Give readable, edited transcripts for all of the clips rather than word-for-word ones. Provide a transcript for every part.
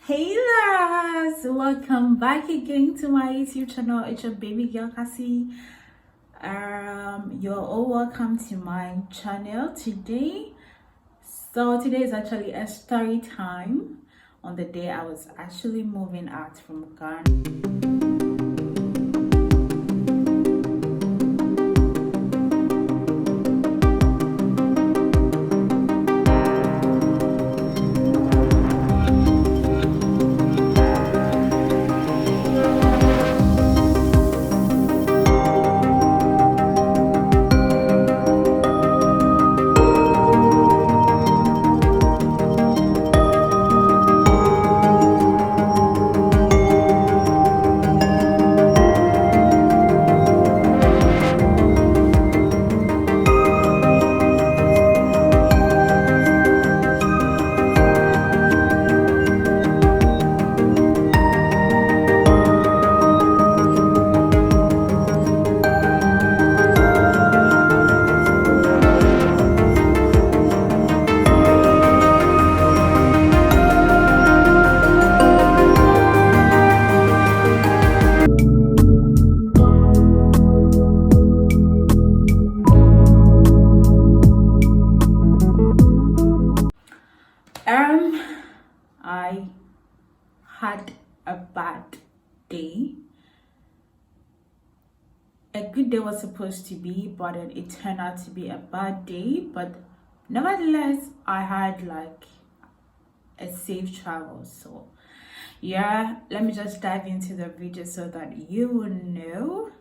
Hey there, welcome back again to my YouTube channel. It's your baby girl Cassie. You're all welcome to my channel today. So today is actually a story time on the day I was actually moving out from Ghana. I had a bad day. A good day was supposed to be, but then it turned out to be a bad day. But nevertheless, I had like a safe travel. So yeah, let me just dive into the video so that you will know.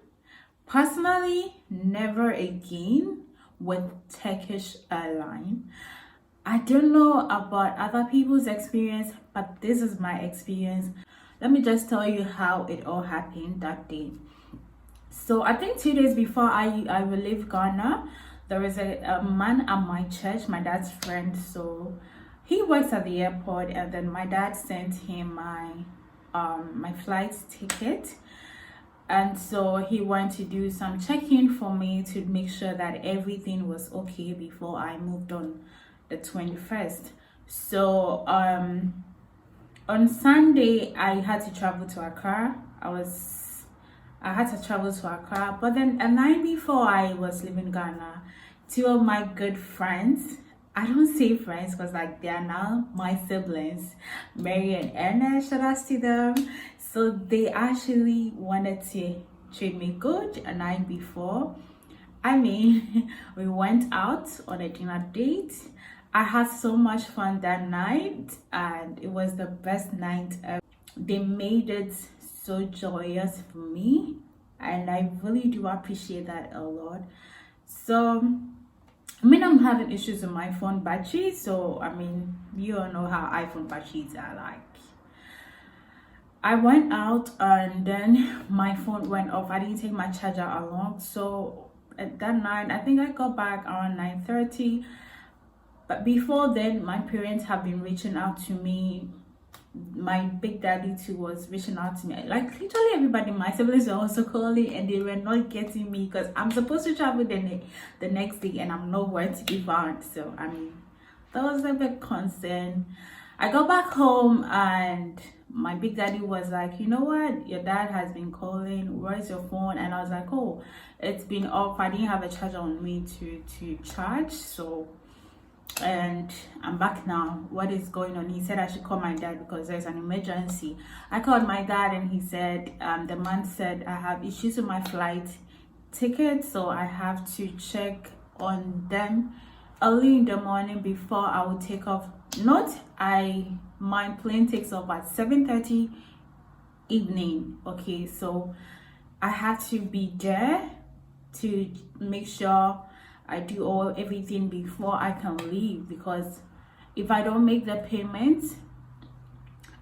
Personally, never again with Turkish Airline. I don't know about other people's experience, but this is my experience. Let me just tell you how it all happened that day. So I think 2 days before I will leave Ghana, there is a man at my church, my dad's friend. So he works at the airport, and then my dad sent him my flight ticket. And so he wanted to do some check-in for me to make sure that everything was okay before I moved on the 21st. So on Sunday I had to travel to Accra. I had to travel to Accra, but then a night before I was leaving Ghana, two of my good friends, I don't say friends because like they are now my siblings, Mary and Anna, shout out to them. So they actually wanted to treat me good a night before. I mean, we went out on a dinner date. I had so much fun that night, and it was the best night ever. They made it so joyous for me, and I really do appreciate that a lot. So I mean, I'm having issues with my phone battery, so I mean, you all know how iPhone batteries are like. I went out and then my phone went off. I didn't take my charger along, so at that night I think I got back around 9:30. But before then, my parents have been reaching out to me. My big daddy too was reaching out to me. Like literally everybody, my siblings were also calling, and they were not getting me because I'm supposed to travel the next day and I'm nowhere to be found. So I mean, that was a bit concern. I got back home and my big daddy was like, you know what, your dad has been calling, where's your phone? And I was like, oh, it's been off. I didn't have a charger on me to charge, so and I'm back now. What is going on? He said I should call my dad because there's an emergency. I called my dad and he said the man said I have issues with my flight ticket, so I have to check on them early in the morning before I will take off. My plane takes off at 7:30 evening. Okay, so I have to be there to make sure I do everything before I can leave, because if I don't make the payment,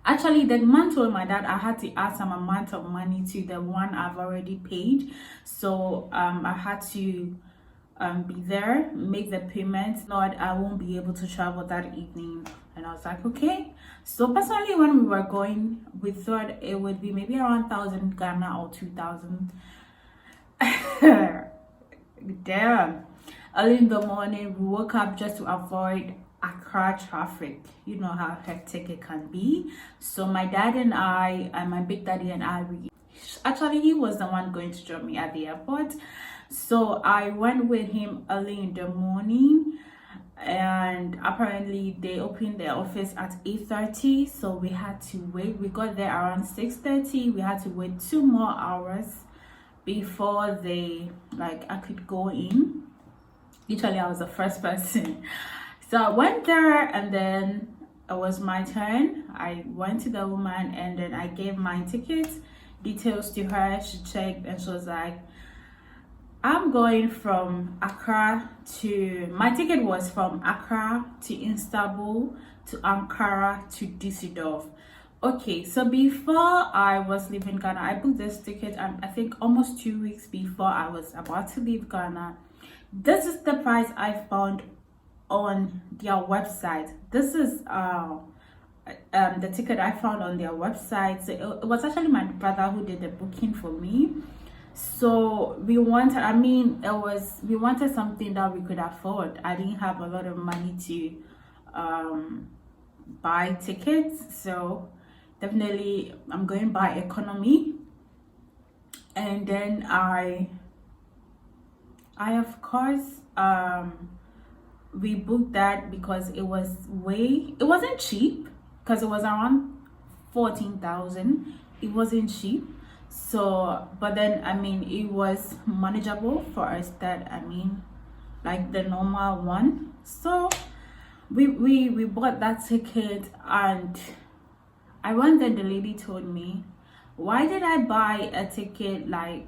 actually the man told my dad I had to add some amount of money to the one I've already paid. So I had to be there, make the payment. Lord, I won't be able to travel that evening. And I was like, okay. So personally, when we were going, we thought it would be maybe around 1,000 Ghana or 2,000. Damn. Early in the morning, we woke up just to avoid Accra traffic. You know how hectic it can be. So my dad and I, and my big daddy and I, actually he was the one going to drop me at the airport. So I went with him early in the morning, and apparently they opened their office at 8:30, so we had to wait. We got there around 6:30. We had to wait 2 more hours before I could go in. Literally, I was the first person. So I went there, and then it was my turn. I went to the woman, and then I gave my ticket details to her. She checked, and she was like, I'm going from Accra to, my ticket was from Accra to Istanbul to Ankara to Düsseldorf. Okay, so before I was leaving Ghana, I booked this ticket, I think almost 2 weeks before I was about to leave Ghana. This is the price I found on their website. This is the ticket I found on their website. So it was actually my brother who did the booking for me. So we wanted something that we could afford. I didn't have a lot of money to buy tickets, so definitely I'm going by economy. And then I of course we booked that because it wasn't cheap, because it was around 14,000. It wasn't cheap. So but then it was manageable for us, that like the normal one. So we bought that ticket, and I went there. The lady told me, why did I buy a ticket like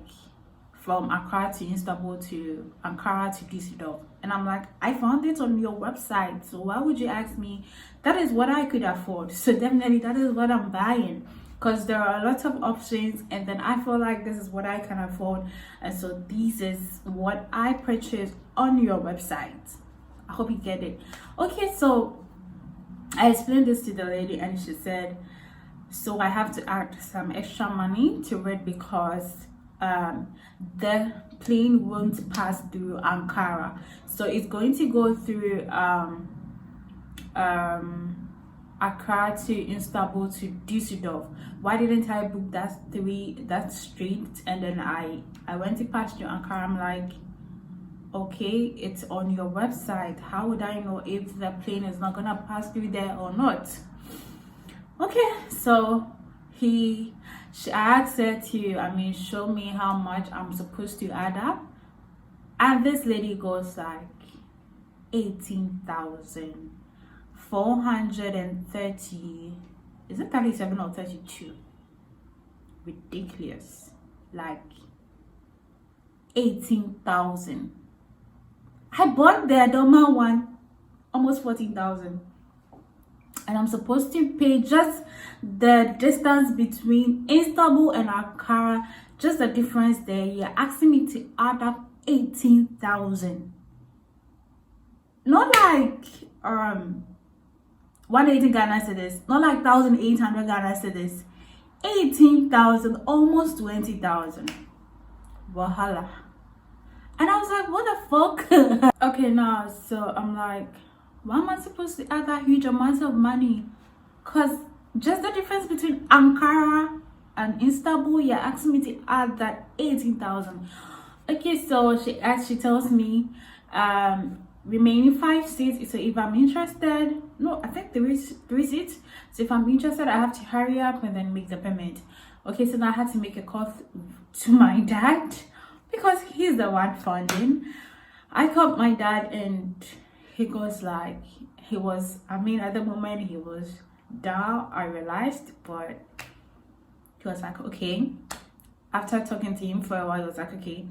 from Accra to Istanbul to Ankara to Düsseldorf? And I'm like, I found it on your website, so why would you ask me? That is what I could afford, so definitely that is what I'm buying, because there are a lot of options, and then I feel like this is what I can afford, and so this is what I purchased on your website. I hope you get it. Okay, so I explained this to the lady, and she said, so I have to add some extra money to it because the plane won't pass through Ankara, so it's going to go through Accra to Istanbul to Düsseldorf. Why didn't I book that straight? And then I went to pass through Ankara. I'm like, okay, it's on your website. How would I know if the plane is not gonna pass through there or not? Okay, so I asked her to show me how much I'm supposed to add up, and this lady goes like 18,430. Is it 37 or 32? Ridiculous. Like 18,000. I bought the normal one, almost 14,000. And I'm supposed to pay just the distance between Istanbul and Ankara, just the difference there. You're asking me to add up 18,000. Not like 180 Ghana cedis, not like 1,800 Ghana cedis. 18,000, almost 20,000. Wahala. And I was like, what the fuck? Okay, now, so I'm like, why am I supposed to add that huge amount of money? Because just the difference between Ankara and Istanbul, you're asking me to add that 18,000. Okay, so she tells me remaining 5 seats. So if I'm interested, no, I think there is 3 seats. So if I'm interested, I have to hurry up and then make the payment. Okay, so now I had to make a call to my dad because he's the one funding. I called my dad, and he goes like, at the moment he was down, I realized, but he was like, okay. After talking to him for a while, he was like, okay,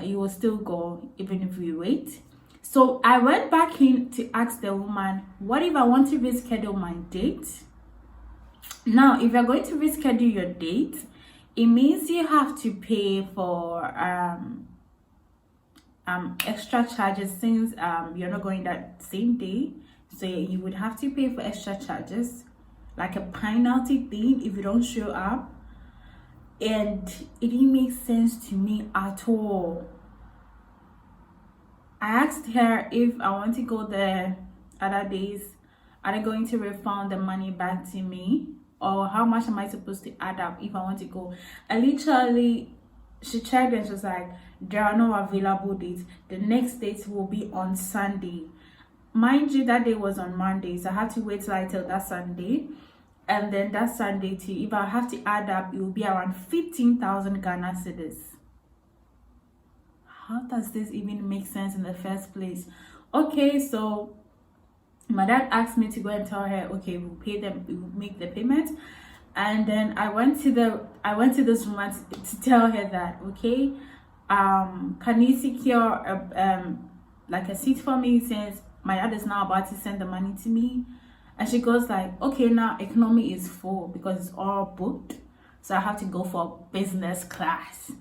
you will still go even if we wait. So I went back in to ask the woman, what if I want to reschedule my date? Now, if you're going to reschedule your date, it means you have to pay for extra charges, since you're not going that same day. So you would have to pay for extra charges, like a penalty thing if you don't show up. And it didn't make sense to me at all. I asked her if I want to go there other days, are they going to refund the money back to me, or how much am I supposed to add up if I want to go? And literally she checked and she was like, there are no available dates. The next date will be on Sunday. Mind you, that day was on Monday, so I had to wait till that Sunday. And then that Sunday too, if I have to add up, it will be around 15,000 Ghana cedis. How does this even make sense in the first place? Okay, so my dad asked me to go and tell her, okay, we'll pay them, we'll make the payment. And then I went to this woman to tell her that, okay, can you secure like a seat for me, since my dad is now about to send the money to me? And she goes like, okay, now economy is full because it's all booked, so I have to go for business class.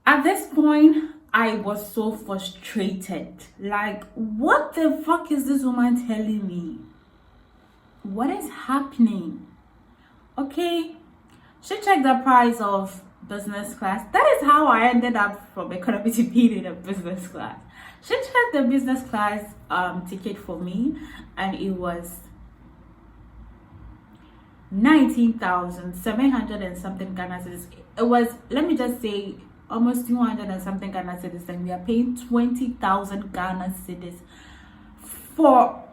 At this point, I was so frustrated. Like, what the fuck is this woman telling me? What is happening? Okay, she checked the price of business class. That is how I ended up from economy to being in a business class. She checked the business class ticket for me, and it was 19,700 and something Ghana cedis. It was, let me just say, almost 200 and something Ghana cedis, and we are paying 20,000 Ghana cedis for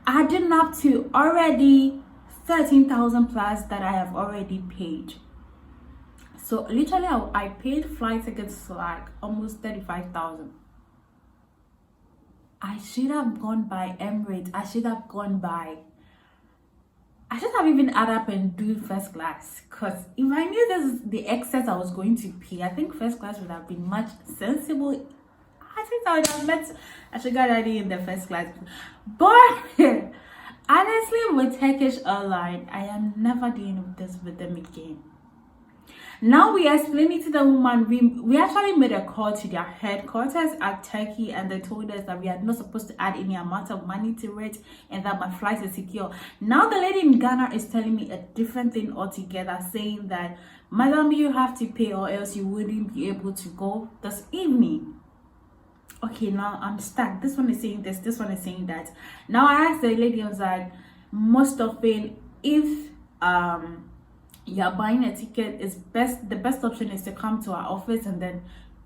adding up to already 13,000 plus that I have already paid. So literally I paid flight tickets for like almost 35,000. I should have gone by Emirates. I should have even added up and do first class, because if I knew this is the excess I was going to pay, I think first class would have been much sensible. I think I would have met a sugar daddy in the first class. But honestly, with Turkish Airline, I am never doing this with them again. Now we explained it to the woman. We actually made a call to their headquarters at Turkey, and they told us that we are not supposed to add any amount of money to it and that my flight is secure. Now the lady in Ghana is telling me a different thing altogether, saying that, madam, you have to pay or else you wouldn't be able to go this evening. Okay, now I'm stuck. This one is saying this one is saying that. Now I asked the lady, I was like, most of it, if you're buying a ticket, is the best option is to come to our office and then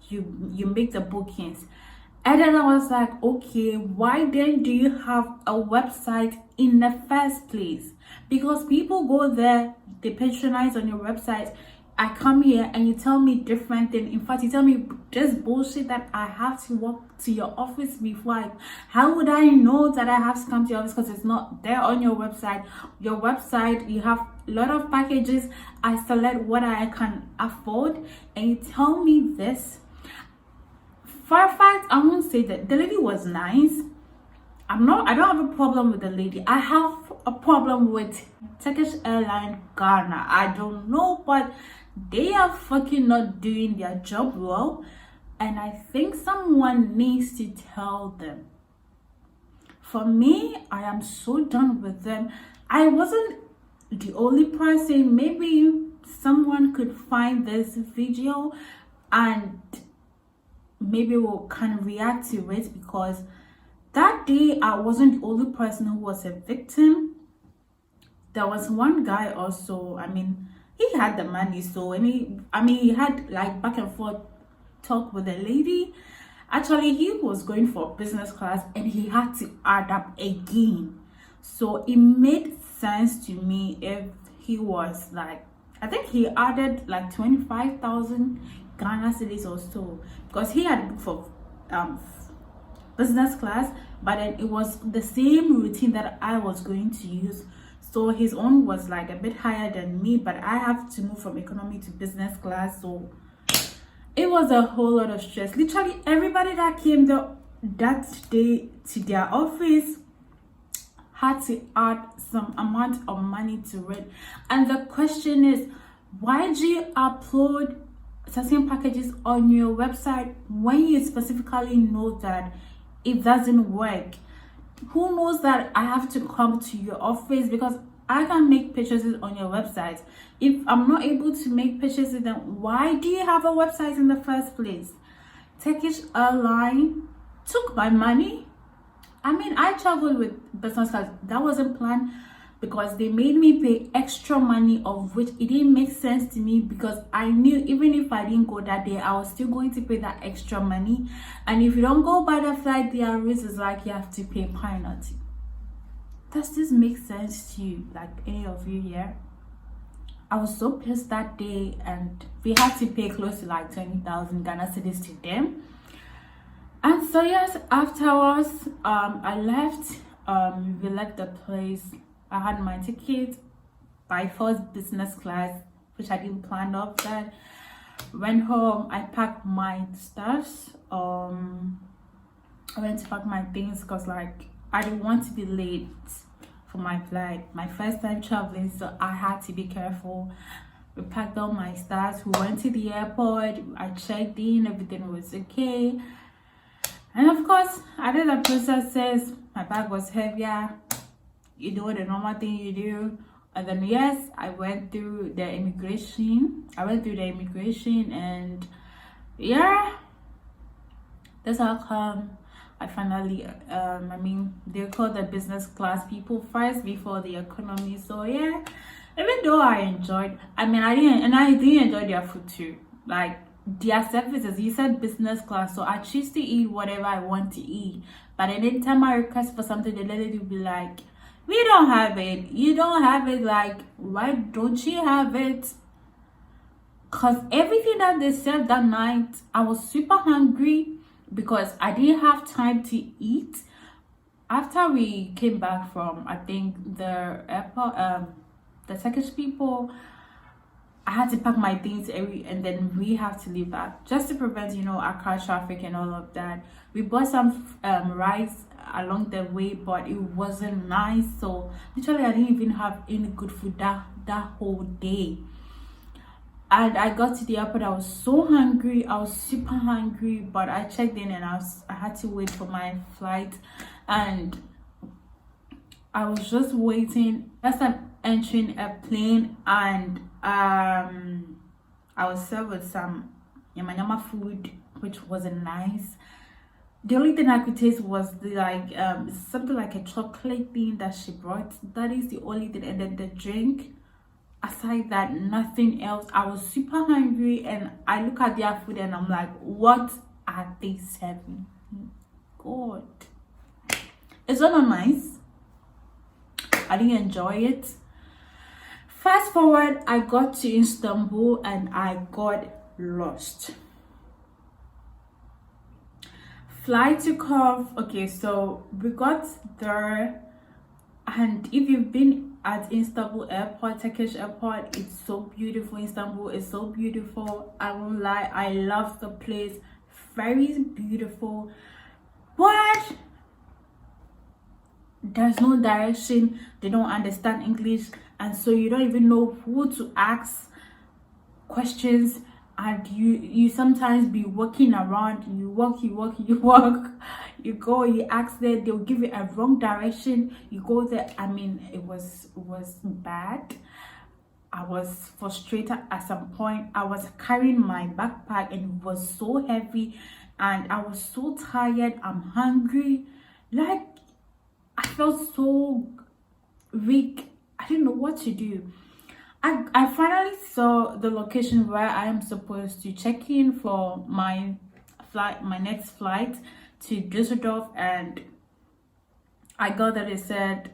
you make the bookings. And then I was like, okay, why then do you have a website in the first place? Because people go there, they patronize on your website. I come here and you tell me different thing. In fact, you tell me just bullshit that I have to walk to your office before how would I know that I have to come to your office? Because it's not there on your website. Your website, you have a lot of packages. I select what I can afford, and you tell me this. For a fact, I won't say that the lady was nice. I don't have a problem with the lady. I have a problem with Turkish Airline Ghana. I don't know, but they are fucking not doing their job well, and I think someone needs to tell them. For me, I am so done with them. I wasn't the only person. Maybe someone could find this video and maybe we'll kind of react to it, because that day I wasn't the only person who was a victim. There was one guy also. I mean, he had the money, so he had like back and forth talk with the lady. Actually, he was going for business class and he had to add up again. So it made sense to me if he was like, I think he added like 25,000 Ghana cedis or so, because he had booked for business class, but then it was the same routine that I was going to use. So his own was like a bit higher than me, but I have to move from economy to business class. So it was a whole lot of stress. Literally everybody that came that day to their office had to add some amount of money to it. And the question is, why do you upload certain packages on your website when you specifically know that it doesn't work? Who knows that I have to come to your office? Because I can make purchases on your website. If I'm not able to make purchases, then why do you have a website in the first place? Turkish Airline took my money. I mean, I traveled with business class. That wasn't planned because they made me pay extra money, of which it didn't make sense to me, because I knew even if I didn't go that day, I was still going to pay that extra money. And if you don't go by the flight, the risk is like you have to pay penalty. Does this make sense to you, like any of you here? I was so pissed that day, and we had to pay close to like 20,000 Ghana cedis to them. And so yes, afterwards, I left. We left the place. I had my ticket by first business class, which I didn't plan of that. Went home. I packed my stuffs. I went to pack my things because like I didn't want to be late for my flight. My first time traveling, so I had to be careful. We packed all my stuff. We went to the airport. I checked in. Everything was okay. And of course, I did the processes. My bag was heavier. You do the normal thing you do. And then yes, I went through the immigration. And yeah, that's how come I finally I mean, they call the business class people first before the economy. So yeah, even though I enjoyed, I didn't enjoy their food too. Like their services, you said business class, so I choose to eat whatever I want to eat. But anytime I request for something, the lady will be like, we don't have it. You don't have it. Like, why don't you have it? Because everything that they served that night, I was super hungry because I didn't have time to eat. After we came back from, I think, the airport, the Turkish people, I had to pack my things and then we have to leave that just to prevent, Accra traffic and all of that. We bought some rice along the way, but it wasn't nice. So literally, I didn't even have any good food that whole day. And I got to the airport. I was so hungry. I was super hungry, but I checked in and I had to wait for my flight, and I was just waiting. As I'm entering a plane, and I was served with some yama food, which wasn't nice. The only thing I could taste was something like a chocolate thing that she brought. That is the only thing. And then the drink. Aside that, nothing else. I was super hungry, and I look at their food and I'm like, what are they serving? God, it's not nice. I didn't enjoy it. Fast forward, I got to Istanbul and I got lost. Flight took off. Okay, so we got there, and if you've been at Istanbul airport, Turkish airport, it's so beautiful. Istanbul is so beautiful. I won't lie, I love the place. Very beautiful, but there's no direction. They don't understand English, and so you don't even know who to ask questions. And you sometimes be walking around. You walk, you go, you ask them, they'll give you a wrong direction. You go there. It was bad. I was frustrated at some point. I was carrying my backpack and it was so heavy, and I was so tired. I'm hungry. Like, I felt so weak. I didn't know what to do. I finally saw the location where I am supposed to check in for my next flight to Düsseldorf, and I got that it said,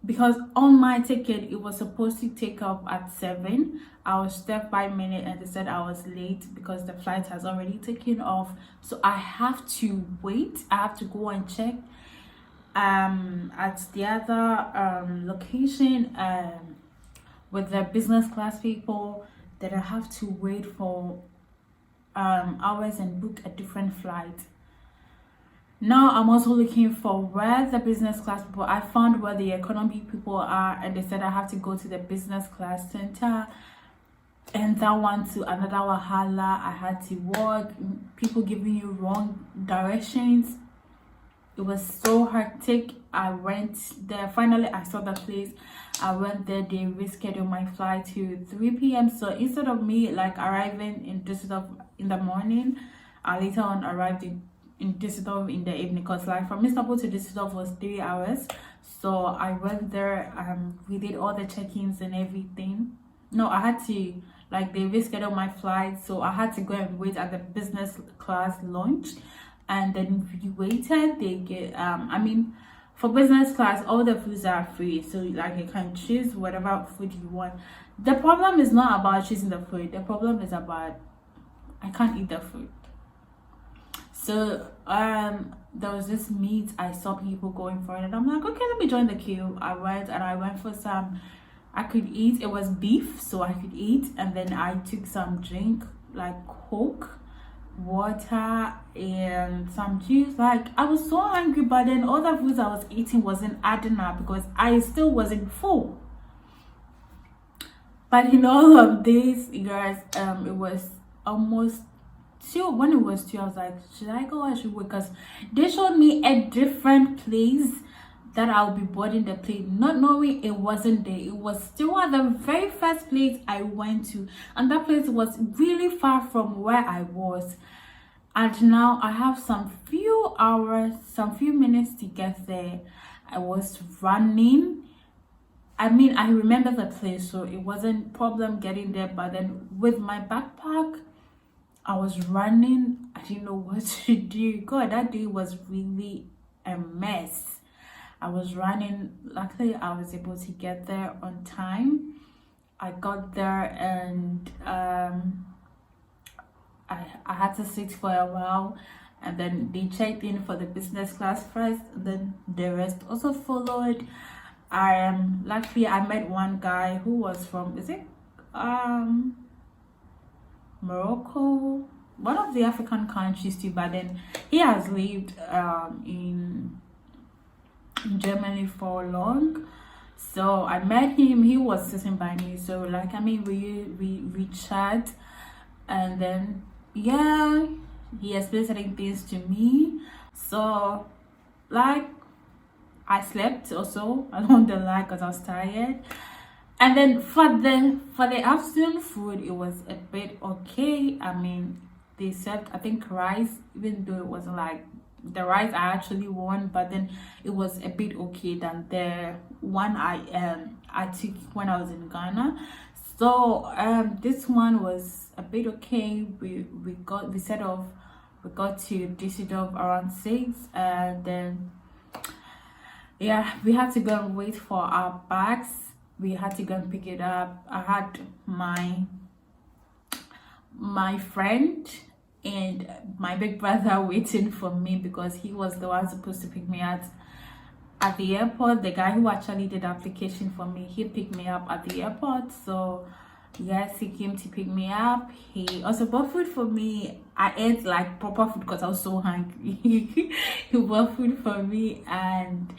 because on my ticket it was supposed to take off at 7. I was there 5 minutes and they said I was late because the flight has already taken off. So I have to wait. I have to go and check at the other location with the business class people, that I have to wait for hours and book a different flight. Now I'm also looking for where the business class people, I found where the economy people are, and they said I have to go to the business class center, and that one to another wahala. I had to walk, people giving you wrong directions. It was so hectic. I went there. Finally, I saw the place. I went there. They rescheduled my flight to 3 p.m. So instead of me arriving in Düsseldorf in the morning, I later on arrived in Düsseldorf in the evening, because like from Istanbul to Düsseldorf was 3 hours. So I went there, we did all the check-ins and everything. No, I had to, like, they rescheduled my flight, so I had to go and wait at the business class lounge. And then we waited. They get for business class, all the foods are free, so like you can choose whatever food you want. The problem is not about choosing the food. The problem is about I can't eat the food. So there was this meat, I saw people going for it, and I'm like, okay, let me join the queue. I went for some I could eat. It was beef, so I could eat. And then I took some drink like Coke, water, and some juice. Like, I was so hungry, but then all the foods I was eating wasn't adding up because I still wasn't full. But in all of this, you guys, it was almost 2. When it was 2, I was like, should I go or should we? Because they showed me a different place that I'll be boarding the plane, not knowing it wasn't there. It was still at the very first place I went to, and that place was really far from where I was. And now I have some few minutes to get there. I was running. I mean, I remember the place, so it wasn't problem getting there. But then with my backpack, I was running. I didn't know what to do. God, that day was really a mess. I was running. Luckily, I was able to get there on time. I got there, and I had to sit for a while, and then they checked in for the business class first, and then the rest also followed. Luckily I met one guy who was from, is it Morocco, one of the African countries too, but then he has lived in Germany for long. So I met him. He was sitting by me, so like, I mean, we chat, and then yeah, he explained certain things to me. So like, I slept also along the line because I was tired. And then for the afternoon food, it was a bit okay. I mean, they served, I think, rice, even though it wasn't like the rice I actually want, but then it was a bit okay than the one I took when I was in Ghana. So this one was a bit okay. We got to Düsseldorf around 6, and then yeah, we had to go and wait for our bags. We had to go and pick it up. I had my friend and my big brother waiting for me because he was the one supposed to pick me up at the airport. The guy who actually did the application for me, he picked me up at the airport. So yes, he came to pick me up. He also bought food for me. I ate like proper food because I was so hungry. He bought food for me, and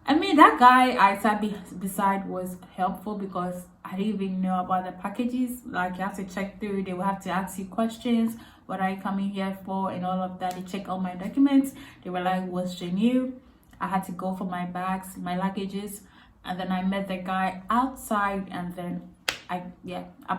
I mean, that guy I sat beside was helpful because I didn't even know about the packages. Like, you have to check through. They will have to ask you questions. What are you coming here for? And all of that. They check all my documents. They were like, what's your new? I had to go for my bags, my luggages. And then I met the guy outside. And then I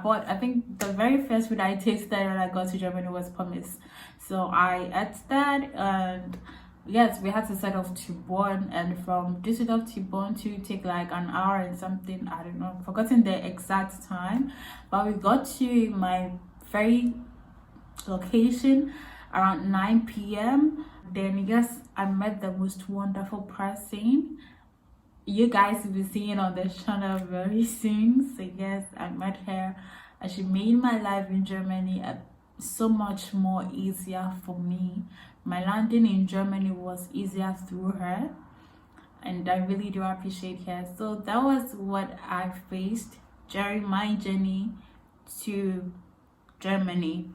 bought, I think the very first food I tasted when I got to Germany was pommes. So I ate that, and yes, we had to set off to Bonn, and from Düsseldorf to Bonn to take like an hour and something. I don't know, forgotten the exact time, but we got to my very location around 9 p.m. Then yes, I met the most wonderful person. You guys will be seeing on the channel very soon. So yes, I met her, and she made my life in Germany so much more easier for me. My landing in Germany was easier through her, and I really do appreciate her. So that was what I faced during my journey to Germany.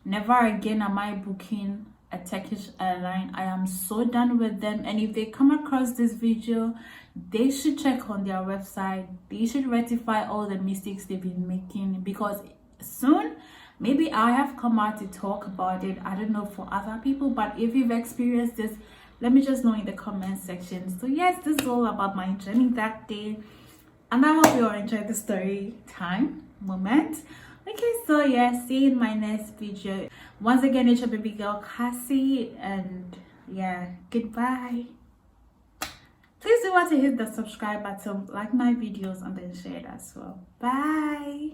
Never again am I booking a Turkish airline. I am so done with them, and if they come across this video, they should check on their website. They should rectify all the mistakes they've been making, because soon maybe I have come out to talk about it. I don't know for other people, but if you've experienced this, let me just know in the comment section. So yes, this is all about my journey that day, and I hope you all enjoyed the story time moment. Okay, so yeah, see you in my next video. Once again, it's your baby girl Cassie, and yeah, goodbye. Please do want to hit the subscribe button, like my videos, and then share it as well. Bye.